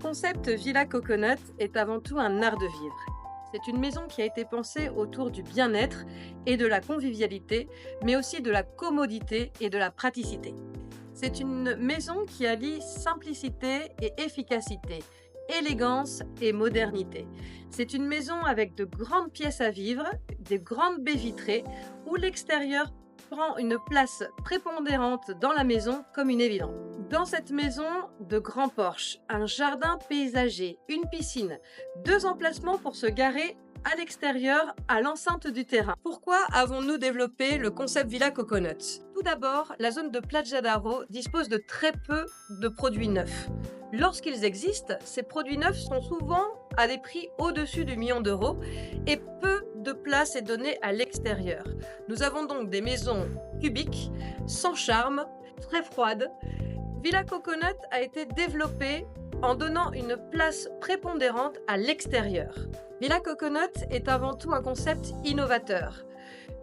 concept Villa Coconut est avant tout un art de vivre. C'est une maison qui a été pensée autour du bien-être et de la convivialité, mais aussi de la commodité et de la praticité. C'est une maison qui allie simplicité et efficacité, élégance et modernité. C'est une maison avec de grandes pièces à vivre, des grandes baies vitrées, où l'extérieur prend une place prépondérante dans la maison comme une évidence. Dans cette maison, de grands porches, un jardin paysager, une piscine, 2 emplacements pour se garer à l'extérieur, à l'enceinte du terrain. Pourquoi avons-nous développé le concept Villa Coconut? Tout d'abord, la zone de Plaja d'Aro dispose de très peu de produits neufs. Lorsqu'ils existent, ces produits neufs sont souvent à des prix au-dessus du million d'euros et peu de place est donnée à l'extérieur. Nous avons donc des maisons cubiques, sans charme, très froides. Villa Coconut a été développée en donnant une place prépondérante à l'extérieur. Villa Coconut est avant tout un concept innovateur.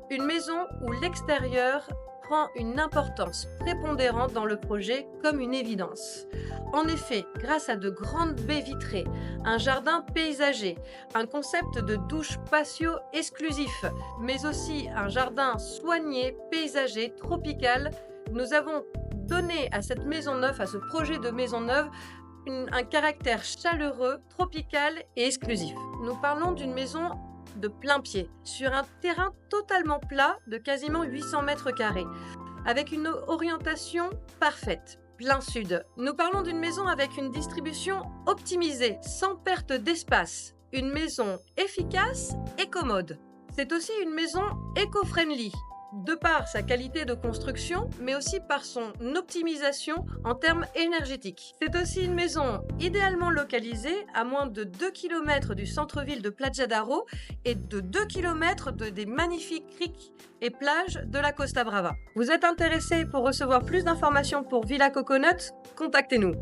Une maison où l'extérieur prend une importance prépondérante dans le projet comme une évidence. En effet, grâce à de grandes baies vitrées, un jardin paysager, un concept de douche patio exclusif, mais aussi un jardin soigné, paysager, tropical, nous avons donné à cette maison neuve, à ce projet de maison neuve, un caractère chaleureux, tropical et exclusif. Nous parlons d'une maison de plein pied, sur un terrain totalement plat de quasiment 800 mètres carrés, avec une orientation parfaite, plein sud. Nous parlons d'une maison avec une distribution optimisée, sans perte d'espace, une maison efficace et commode. C'est aussi une maison éco-friendly, de par sa qualité de construction, mais aussi par son optimisation en termes énergétiques. C'est aussi une maison idéalement localisée à moins de 2 km du centre-ville de Plaja d'Aro et de 2 km des magnifiques criques et plages de la Costa Brava. Vous êtes intéressé pour recevoir plus d'informations pour Villa Coconut? Contactez-nous.